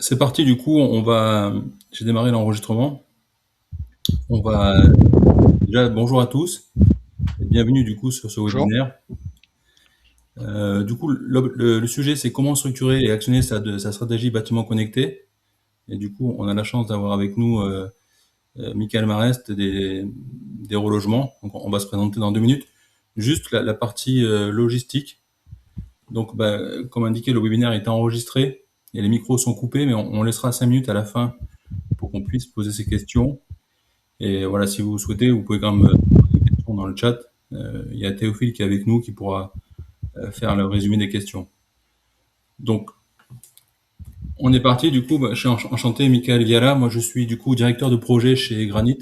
C'est parti, du coup, j'ai démarré l'enregistrement. On va, déjà, bonjour à tous et bienvenue, du coup, sur ce Bonjour. webinaire. Du coup, le sujet, c'est comment structurer et actionner sa stratégie bâtiment connecté. Et du coup, on a la chance d'avoir avec nous, Michael Marest des relogements. Donc, on va se présenter dans 2 minutes. Juste la partie, logistique. Donc, comme indiqué, le webinaire est enregistré et les micros sont coupés, mais on laissera 5 minutes à la fin pour qu'on puisse poser ses questions. Et voilà, si vous souhaitez, vous pouvez quand même poser des questions dans le chat. Il y a Théophile qui est avec nous qui pourra faire le résumé des questions. Donc, on est parti. Du coup, je suis enchanté, Michael Viala. Moi, je suis du coup directeur de projet chez Granit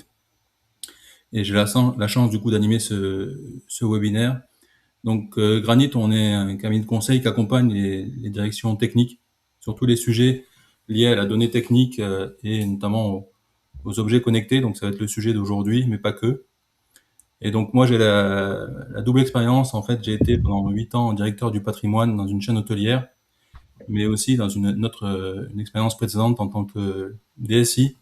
et j'ai la chance du coup d'animer ce webinaire. Donc, Granit, on est un cabinet de conseil qui accompagne les directions techniques sur tous les sujets liés à la donnée technique et notamment aux objets connectés. Donc, ça va être le sujet d'aujourd'hui, mais pas que. Et donc moi j'ai la double expérience. En fait, j'ai été pendant 8 ans directeur du patrimoine dans une chaîne hôtelière, mais aussi dans une expérience précédente en tant que DSI.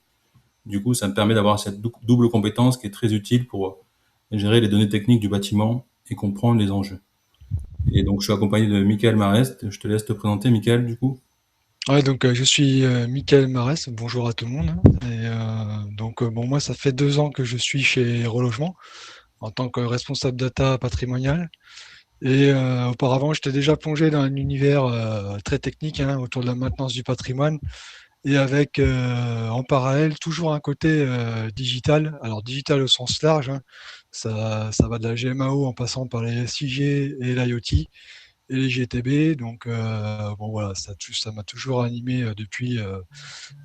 Du coup, ça me permet d'avoir cette double compétence qui est très utile pour gérer les données techniques du bâtiment et comprendre les enjeux. Et donc je suis accompagné de Michael Marest. Je te laisse te présenter, Michael, du coup. Ouais, donc je suis Michael Marès. Bonjour à tout le monde. Et bon, moi, ça fait 2 ans que je suis chez Relogement en tant que responsable data patrimonial. Et auparavant, j'étais déjà plongé dans un univers très technique hein, autour de la maintenance du patrimoine et avec en parallèle toujours un côté digital. Alors digital au sens large, hein. Ça va de la GMAO en passant par les SIG et l'IoT et les GTB. Donc, bon, voilà, ça m'a toujours animé depuis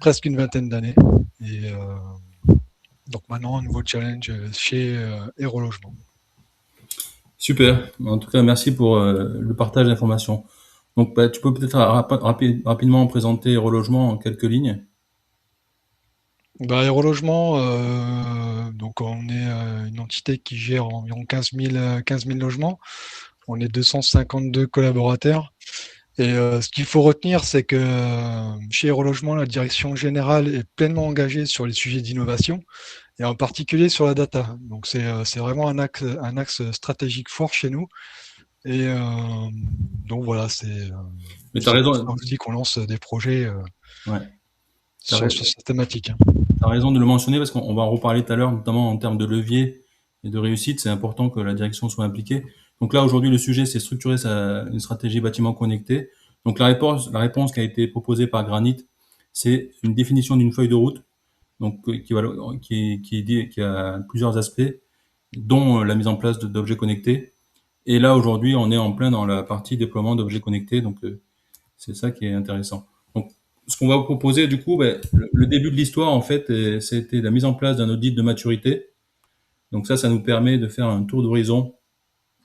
presque une vingtaine d'années. Et donc, maintenant, un nouveau challenge chez Aero Logement. Super. En tout cas, merci pour le partage d'informations. Donc, tu peux peut-être rapidement présenter Relogement en quelques lignes. Bah, Aero Logement, donc on est une entité qui gère environ 15 000 logements. On est 252 collaborateurs. Et ce qu'il faut retenir, c'est que chez Aero Logement, la direction générale est pleinement engagée sur les sujets d'innovation et en particulier sur la data. Donc c'est vraiment un axe stratégique fort chez nous. Et donc voilà, Mais tu as c'est pour ça raison. aussi qu'on lance des projets Ouais. T'as sur cette thématique, hein. T'as raison de le mentionner parce qu'on va en reparler tout à l'heure, notamment en termes de levier et de réussite. C'est important que la direction soit impliquée. Donc là, aujourd'hui, le sujet, c'est structurer une stratégie bâtiment connecté. Donc la réponse qui a été proposée par Granit, c'est une définition d'une feuille de route, donc qui a plusieurs aspects, dont la mise en place d'objets connectés. Et là, aujourd'hui, on est en plein dans la partie déploiement d'objets connectés. Donc c'est ça qui est intéressant. Donc, ce qu'on va vous proposer, du coup, le début de l'histoire, en fait, c'était la mise en place d'un audit de maturité. Donc ça nous permet de faire un tour d'horizon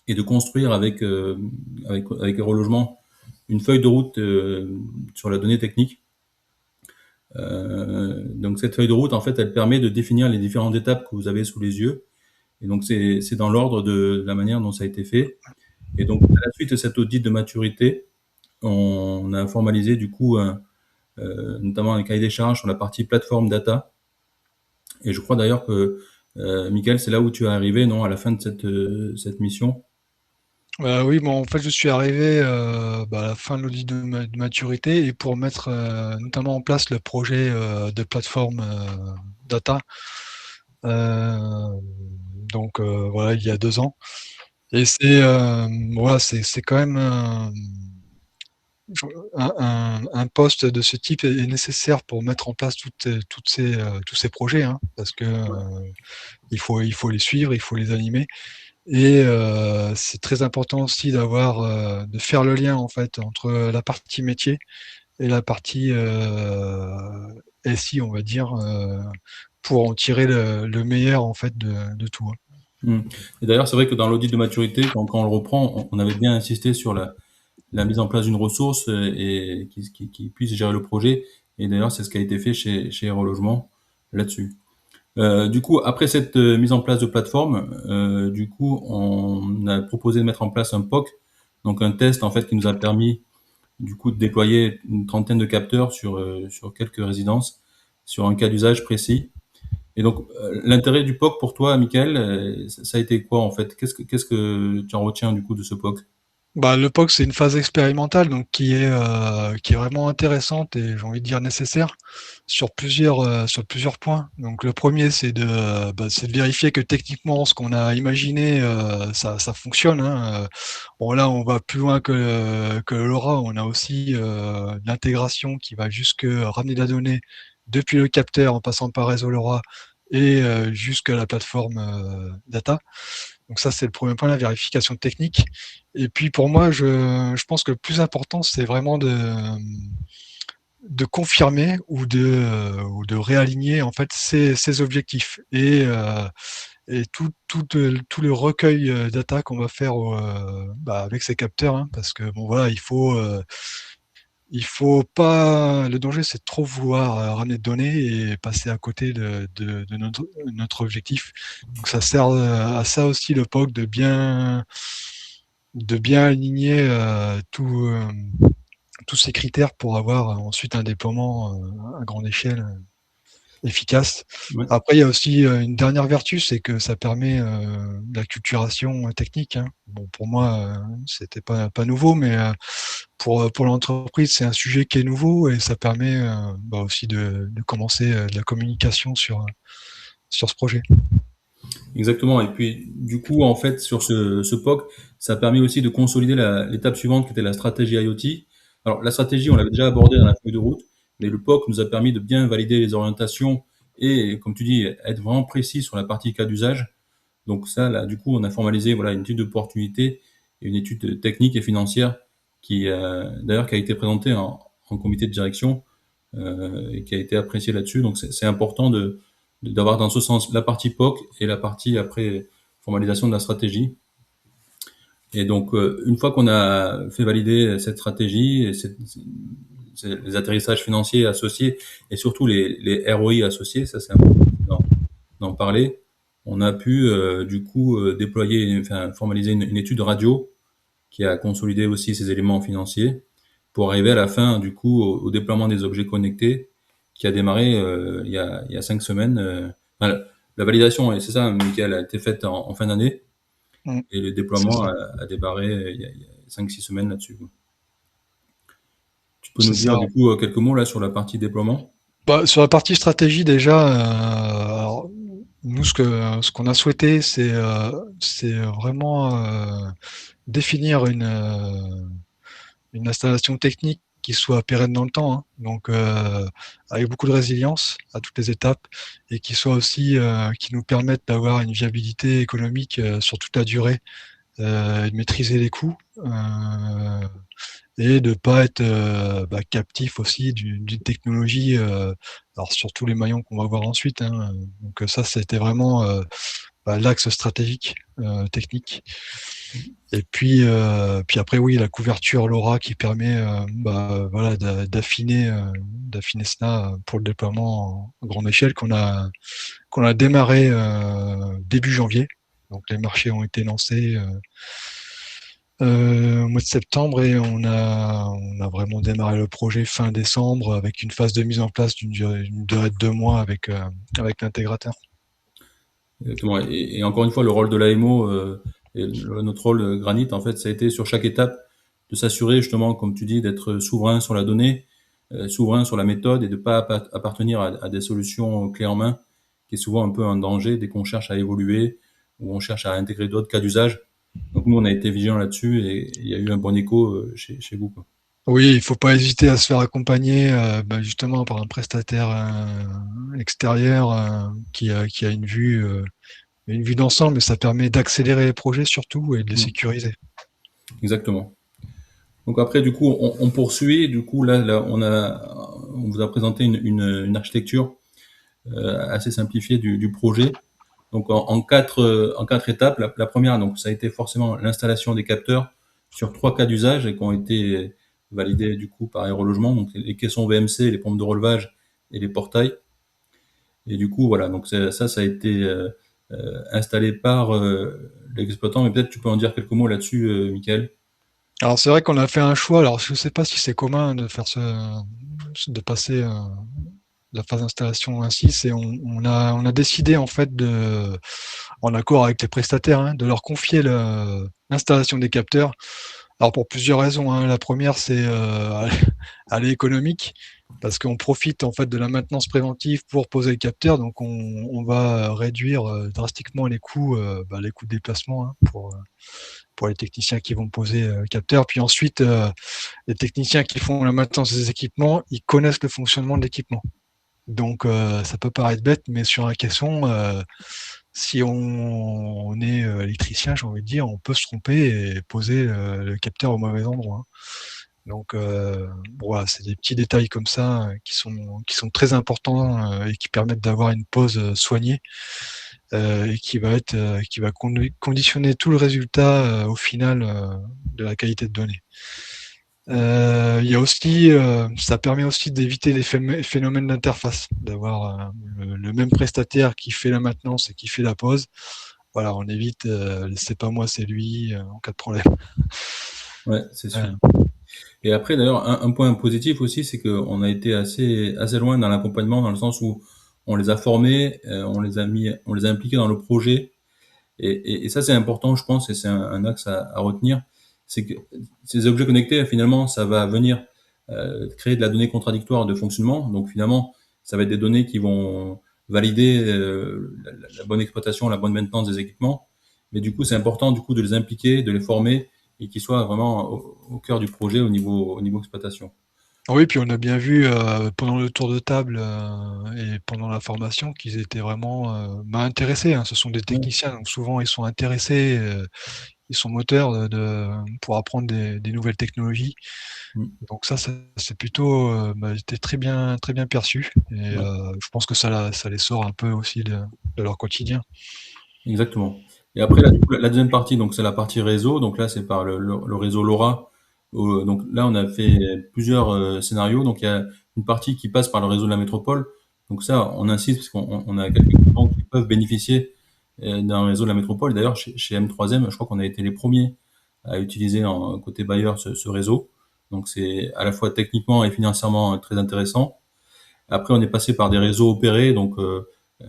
et de construire avec les relogements une feuille de route sur la donnée technique. Donc cette feuille de route, en fait, elle permet de définir les différentes étapes que vous avez sous les yeux. Et donc c'est dans l'ordre de la manière dont ça a été fait. Et donc à la suite de cet audit de maturité, on a formalisé du coup notamment un cahier des charges sur la partie plateforme data. Et je crois d'ailleurs que, Michael, c'est là où tu es arrivé, non, à la fin de cette mission. Oui, bon, en fait, je suis arrivé à la fin de l'audit de maturité et pour mettre notamment en place le projet de plateforme data. Euh, voilà, il y a 2 ans. Et voilà, c'est quand même un poste de ce type est nécessaire pour mettre en place tous ces projets, hein, parce que il faut les suivre, il faut les animer. Et c'est très important aussi de faire le lien en fait entre la partie métier et la partie SI, on va dire, pour en tirer le meilleur en fait de tout, hein. Hmm. Et d'ailleurs, c'est vrai que dans l'audit de maturité, quand on le reprend, on avait bien insisté sur la mise en place d'une ressource et qui puisse gérer le projet. Et d'ailleurs, c'est ce qui a été fait chez Aérologement là-dessus. Du coup, après cette mise en place de plateforme, du coup, on a proposé de mettre en place un POC, donc un test en fait qui nous a permis du coup de déployer une trentaine de capteurs sur quelques résidences, sur un cas d'usage précis. Et donc, l'intérêt du POC pour toi, Michael, ça a été quoi en fait? Qu'est-ce que tu en retiens du coup de ce POC? Bah, le POC, c'est une phase expérimentale donc qui est vraiment intéressante et j'ai envie de dire nécessaire sur plusieurs points. Donc le premier, c'est de vérifier que techniquement ce qu'on a imaginé, ça fonctionne, hein. Bon là, on va plus loin que LoRa. On a aussi l'intégration qui va jusque ramener la donnée depuis le capteur en passant par réseau LoRa et jusqu'à la plateforme data. Donc ça, c'est le premier point, la vérification technique. Et puis pour moi, je pense que le plus important, c'est vraiment de confirmer ou de réaligner en fait ces objectifs et tout le recueil data qu'on va faire avec ces capteurs, hein, parce que bon voilà, il faut pas. Le danger, c'est de trop vouloir ramener de données et passer à côté de notre objectif. Donc ça sert à ça aussi le POC de bien aligner tous ces critères pour avoir ensuite un déploiement à grande échelle efficace. Ouais. Après, il y a aussi une dernière vertu, c'est que ça permet l'acculturation technique, hein. Bon, pour moi, c'était pas nouveau, mais pour l'entreprise, c'est un sujet qui est nouveau et ça permet aussi de commencer de la communication sur ce projet. Exactement. Et puis, du coup, en fait, sur ce POC, ça permet aussi de consolider l'étape suivante qui était la stratégie IoT. Alors, la stratégie, on l'avait déjà abordée dans la feuille de route, mais le POC nous a permis de bien valider les orientations et, comme tu dis, être vraiment précis sur la partie cas d'usage. Donc ça, là, du coup, on a formalisé voilà une étude d'opportunité et une étude technique et financière qui, d'ailleurs, qui a été présentée en comité de direction et qui a été appréciée là-dessus. Donc c'est important d'avoir dans ce sens la partie POC et la partie après formalisation de la stratégie. Et donc, une fois qu'on a fait valider cette stratégie, et les atterrissages financiers associés et surtout les ROI associés, ça c'est important d'en parler. On a pu du coup déployer, enfin formaliser une étude radio qui a consolidé aussi ces éléments financiers pour arriver à la fin du coup au déploiement des objets connectés qui a démarré il y a 5 semaines. Enfin, la validation, et c'est ça, Michael, a été faite en fin d'année et le C'est déploiement ça. a démarré il y a 5-6 semaines là-dessus. Tu peux C'est nous ça. dire du coup quelques mots là sur la partie déploiement? Bah, sur la partie stratégie, déjà, alors, nous, ce qu'on a souhaité, c'est vraiment définir une installation technique qui soit pérenne dans le temps, hein. Donc avec beaucoup de résilience à toutes les étapes et qui soit aussi qui nous permette d'avoir une viabilité économique sur toute la durée et de maîtriser les coûts et de pas être captif aussi d'une technologie alors sur tous les maillons qu'on va voir ensuite, hein. Donc ça c'était vraiment l'axe stratégique technique. Et puis après, oui, la couverture LoRa qui permet voilà, d'affiner cela pour le déploiement en grande échelle qu'on a démarré début janvier. Donc les marchés ont été lancés au mois de septembre et on a vraiment démarré le projet fin décembre avec une phase de mise en place d'une durée de 2 mois avec l'intégrateur. Exactement. Et encore une fois, le rôle de l'AMO et notre rôle Granit, en fait, ça a été sur chaque étape de s'assurer justement, comme tu dis, d'être souverain sur la donnée, souverain sur la méthode et de pas appartenir à des solutions clés en main, qui est souvent un peu un danger dès qu'on cherche à évoluer ou on cherche à intégrer d'autres cas d'usage. Donc nous, on a été vigilants là-dessus et il y a eu un bon écho chez vous, quoi. Oui, il faut pas hésiter à se faire accompagner justement par un prestataire extérieur qui a une vue d'ensemble, et ça permet d'accélérer les projets surtout et de les Mm. sécuriser. Exactement. Donc après, du coup, on poursuit. Du coup, là, on vous a présenté une architecture assez simplifiée du projet. Donc en quatre étapes. La première, donc ça a été forcément l'installation des capteurs sur 3 cas d'usage et qui ont été validés du coup par Aérologement, donc les caissons VMC, les pompes de relevage et les portails. Et du coup, voilà, donc ça a été installé par l'exploitant. Mais peut-être tu peux en dire quelques mots là-dessus, Michael. Alors c'est vrai qu'on a fait un choix. Alors je ne sais pas si c'est commun de faire de passer la phase d'installation ainsi. On a décidé en fait en accord avec les prestataires, hein, de leur confier l'installation des capteurs. Alors pour plusieurs raisons, hein. La première, c'est elle est économique parce qu'on profite en fait de la maintenance préventive pour poser le capteur, donc on va réduire drastiquement les coûts de déplacement, hein, pour les techniciens qui vont poser le capteur. Puis ensuite, les techniciens qui font la maintenance des équipements, ils connaissent le fonctionnement de l'équipement. Donc ça peut paraître bête, mais sur un caisson, si on est électricien, j'ai envie de dire, on peut se tromper et poser le capteur au mauvais endroit, hein. Donc voilà, c'est des petits détails comme ça qui sont très importants et qui permettent d'avoir une pause soignée et qui va conditionner tout le résultat au final de la qualité de données. Il y a aussi, ça permet aussi d'éviter les phénomènes d'interface, d'avoir le même prestataire qui fait la maintenance et qui fait la pause. Voilà, on évite, c'est pas moi, c'est lui, en cas de problème. Ouais, c'est sûr. Euh, Et après, d'ailleurs, un point positif aussi, c'est qu'on a été assez loin dans l'accompagnement, dans le sens où on les a formés, on les a impliqués dans le projet. Et ça, c'est important, je pense, et c'est un axe à retenir. C'est que ces objets connectés, finalement, ça va venir créer de la donnée contradictoire de fonctionnement. Donc, finalement, ça va être des données qui vont valider la bonne exploitation, la bonne maintenance des équipements. Mais du coup, c'est important du coup de les impliquer, de les former et qu'ils soient vraiment au cœur du projet au niveau exploitation. oui, puis on a bien vu pendant le tour de table et pendant la formation qu'ils étaient vraiment intéressés, hein. Ce sont des Ouais. techniciens, donc souvent ils sont intéressés, ils sont moteurs pour apprendre des nouvelles technologies. Mm. Donc ça c'est plutôt c'était très bien perçu. Et Ouais. je pense que ça les sort un peu aussi de leur quotidien. Exactement. Et après, là, du coup, la deuxième partie, donc c'est la partie réseau. Donc là, c'est par le réseau LoRa. Donc là, on a fait plusieurs scénarios. Donc il y a une partie qui passe par le réseau de la métropole. Donc ça, on insiste parce qu'on a quelques clients qui peuvent bénéficier d'un réseau de la métropole. D'ailleurs, chez M3M, je crois qu'on a été les premiers à utiliser en côté bailleur ce réseau. Donc c'est à la fois techniquement et financièrement très intéressant. Après, on est passé par des réseaux opérés, donc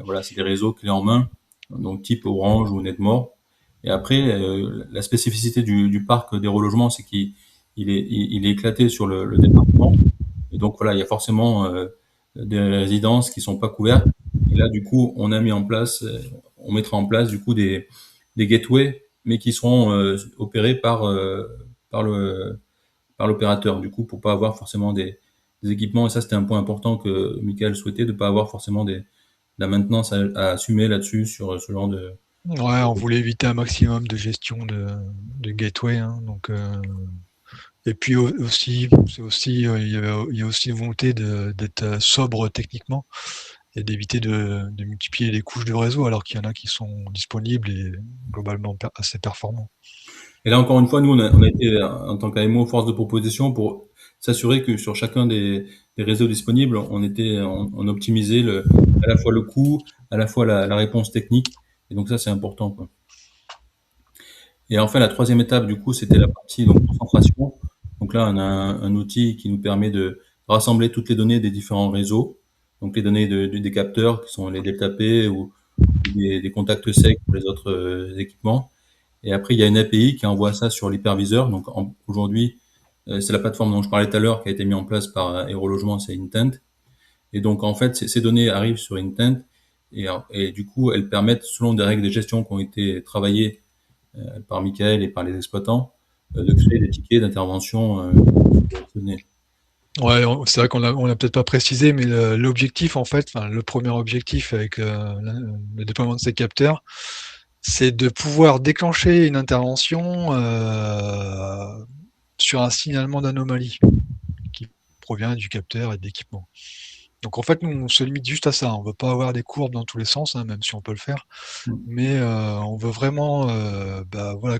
voilà, c'est des réseaux clés en main, donc type Orange ou Netmore. Et après, la spécificité du parc des relogements, c'est qu'il est éclaté sur le département. Et donc voilà, il y a forcément des résidences qui sont pas couvertes. Et là, du coup, on mettra en place du coup des gateways, mais qui seront opérés par le par l'opérateur, du coup, pour pas avoir forcément des équipements. Et ça, c'était un point important que Michael souhaitait, de pas avoir forcément de la maintenance à assumer là-dessus sur ce genre de. Ouais, on voulait éviter un maximum de gestion de gateway, hein. Donc et puis aussi, c'est aussi il y a aussi une volonté d'être sobre techniquement et d'éviter de multiplier les couches de réseau alors qu'il y en a qui sont disponibles et globalement assez performants. Et là, encore une fois, nous, on a été, en tant qu'AMO, force de proposition pour s'assurer que sur chacun des réseaux disponibles, on optimisait à la fois le coût, à la fois la réponse technique. Et donc ça, c'est important, quoi. Et enfin, la troisième étape, du coup, c'était la partie donc concentration. Donc là, on a un outil qui nous permet de rassembler toutes les données des différents réseaux. Donc les données des capteurs, qui sont les delta-P ou des contacts secs pour les autres équipements. Et après, il y a une API qui envoie ça sur l'hyperviseur. Donc aujourd'hui, c'est la plateforme dont je parlais tout à l'heure qui a été mise en place par Aérologement, c'est Intent. Et donc en fait, ces données arrivent sur Intent et du coup, elles permettent, selon des règles de gestion qui ont été travaillées par Michael et par les exploitants, de créer des tickets d'intervention sur ces données. Ouais, c'est vrai on l'a peut-être pas précisé, mais l'objectif en fait, enfin le premier objectif avec le déploiement de ces capteurs, c'est de pouvoir déclencher une intervention sur un signalement d'anomalie qui provient du capteur et de l'équipement. Donc en fait, nous, on se limite juste à ça. On ne veut pas avoir des courbes dans tous les sens, hein, même si on peut le faire. Mais on veut vraiment voilà,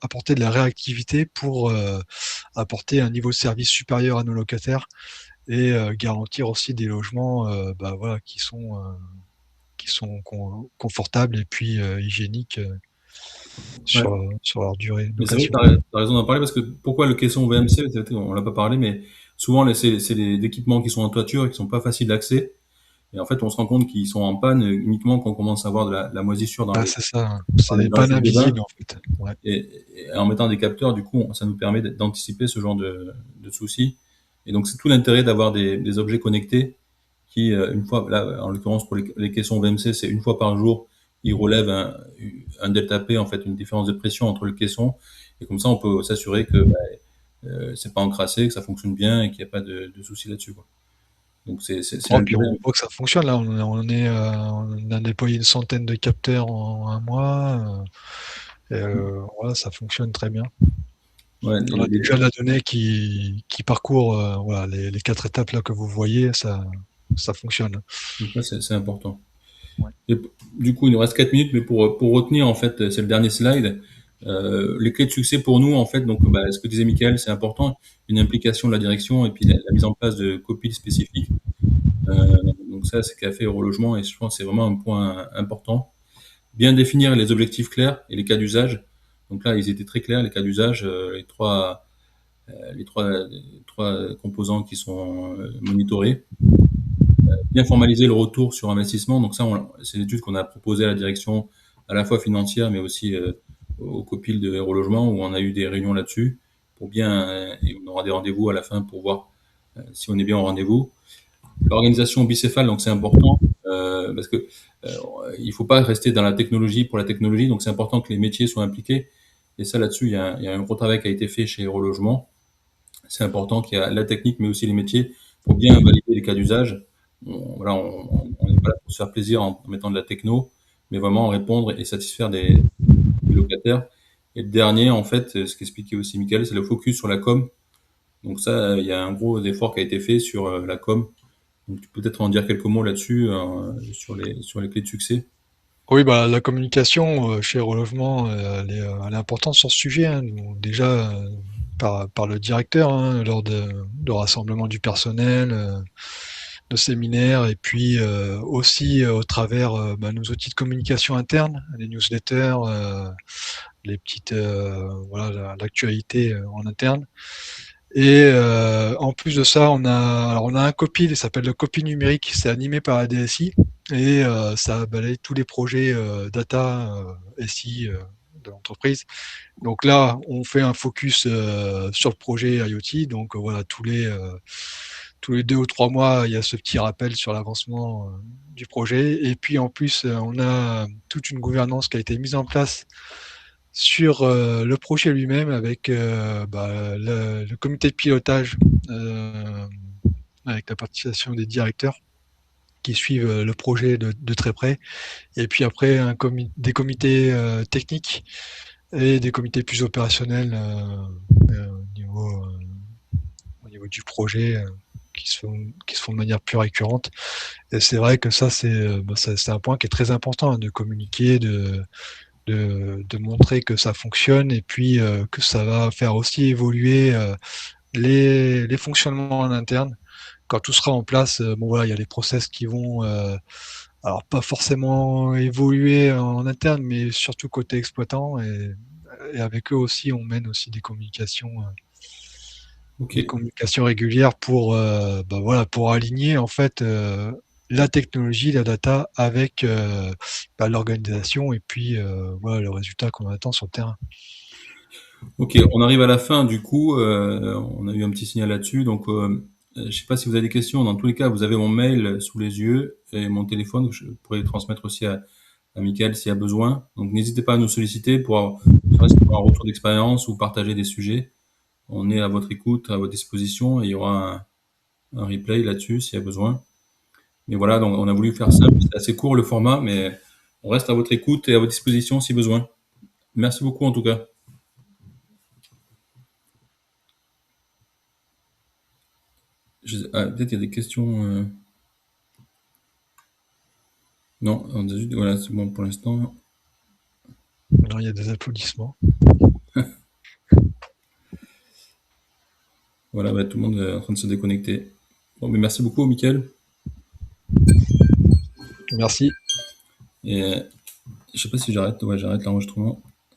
apporter de la réactivité pour apporter un niveau de service supérieur à nos locataires et garantir aussi des logements voilà, qui sont confortables et puis hygiéniques. Ouais. sur leur durée Mais c'est vrai que d'occasion. tu as raison d'en parler parce que pourquoi le caisson VMC, on l'a pas parlé, mais souvent c'est des équipements qui sont en toiture et qui sont pas faciles d'accès. Et en fait, on se rend compte qu'ils sont en panne uniquement quand on commence à avoir de la moisissure Ah, c'est ça, hein. C'est des dans les pannes chutes de bain. invisibles, en fait. Ouais. Et en mettant des capteurs, du coup, ça nous permet d'anticiper ce genre de soucis. Et donc, c'est tout l'intérêt d'avoir des objets connectés qui, une fois, là, en l'occurrence pour les caissons VMC, c'est une fois par jour, ils relèvent un delta P, en fait, une différence de pression entre le caisson. Et comme ça, on peut s'assurer que c'est pas encrassé, que ça fonctionne bien et qu'il n'y a pas de soucis là-dessus, quoi. Donc, c'est Oh, puis l'intérêt. on voit que ça fonctionne là. On a déployé une centaine de capteurs en un mois. Voilà, ça fonctionne très bien. Ouais, On a déjà la donnée qui parcourt voilà, les quatre étapes là que vous voyez, ça fonctionne. donc ça, c'est important. Ouais. Et du coup, il nous reste 4 minutes, mais pour retenir, en fait, c'est le dernier slide. Les clés de succès pour nous, en fait, donc, ce que disait Michael, c'est important, une implication de la direction et puis la mise en place de copiles spécifiques. Donc ça, c'est qu'a fait Eurologement et je pense que c'est vraiment un point important. Bien définir les objectifs clairs et les cas d'usage. Donc là, ils étaient très clairs, les cas d'usage, les trois composants qui sont monitorés. Bien formaliser le retour sur investissement. Donc ça, c'est l'étude qu'on a proposée à la direction, à la fois financière, mais aussi au COPIL de Aérologement, où on a eu des réunions là-dessus, pour bien, et on aura des rendez-vous à la fin pour voir si on est bien au rendez-vous. L'organisation bicéphale, donc c'est important, parce que euh, il faut pas rester dans la technologie pour la technologie, donc c'est important que les métiers soient impliqués. Et ça, là-dessus, il y a un gros travail qui a été fait chez Aérologement. C'est important qu'il y a la technique, mais aussi les métiers, pour bien valider les cas d'usage. Voilà, on n'est pas là pour se faire plaisir en mettant de la techno, mais vraiment répondre et satisfaire des locataires. Et le dernier, en fait, ce qu'expliquait aussi Michael, c'est le focus sur la com. Donc ça, il y a un gros effort qui a été fait sur la com. Donc tu peux peut-être en dire quelques mots là-dessus, sur les clés de succès. Oui, bah, la communication chez Relogement, elle est importante sur ce sujet, hein. Déjà, par le directeur, hein, lors de rassemblements du personnel, de séminaires, et puis aussi au travers bah, nos outils de communication interne, les newsletters, les petites, voilà, l'actualité en interne. Et en plus de ça, on a un copil, il s'appelle le copil numérique, c'est animé par la DSI et ça balaye tous les projets data SI de l'entreprise. Donc là, on fait un focus sur le projet IoT. Donc voilà, tous les 2 ou 3 mois, il y a ce petit rappel sur l'avancement du projet. Et puis en plus, on a toute une gouvernance qui a été mise en place sur le projet lui-même avec bah, le comité de pilotage, euh, avec la participation des directeurs qui suivent le projet de très près. Et puis après, des comités techniques et des comités plus opérationnels au niveau du projet qui se font de manière plus récurrente. Et c'est vrai que ça, c'est un point qui est très important, hein, de communiquer, de montrer que ça fonctionne et puis que ça va faire aussi évoluer les fonctionnements en interne. Quand tout sera en place, bon voilà, il y a les process qui vont, alors pas forcément évoluer en interne, mais surtout côté exploitant. Et avec eux aussi, on mène aussi Ok, des communications régulières pour, bah voilà, pour aligner en fait la technologie, la data avec bah, l'organisation et puis voilà, le résultat qu'on attend sur le terrain. ok, on arrive à la fin du coup. On a eu un petit signal là-dessus. Donc, je sais pas si vous avez des questions. Dans tous les cas, vous avez mon mail sous les yeux et mon téléphone que je pourrais les transmettre aussi à Michael s'il y a besoin. Donc, n'hésitez pas à nous solliciter pour un retour d'expérience ou partager des sujets. On est à votre écoute, à votre disposition et il y aura un replay là-dessus s'il y a besoin. Mais voilà, donc on a voulu faire simple. C'est assez court le format, mais on reste à votre écoute et à votre disposition si besoin. Merci beaucoup en tout cas. Peut-être il y a des questions. Non, voilà, c'est bon pour l'instant. Maintenant, il y a des applaudissements. Voilà, tout le monde est en train de se déconnecter. Bon, mais merci beaucoup, Mickaël. Merci. Et Je sais pas si j'arrête. Ouais, j'arrête l'enregistrement.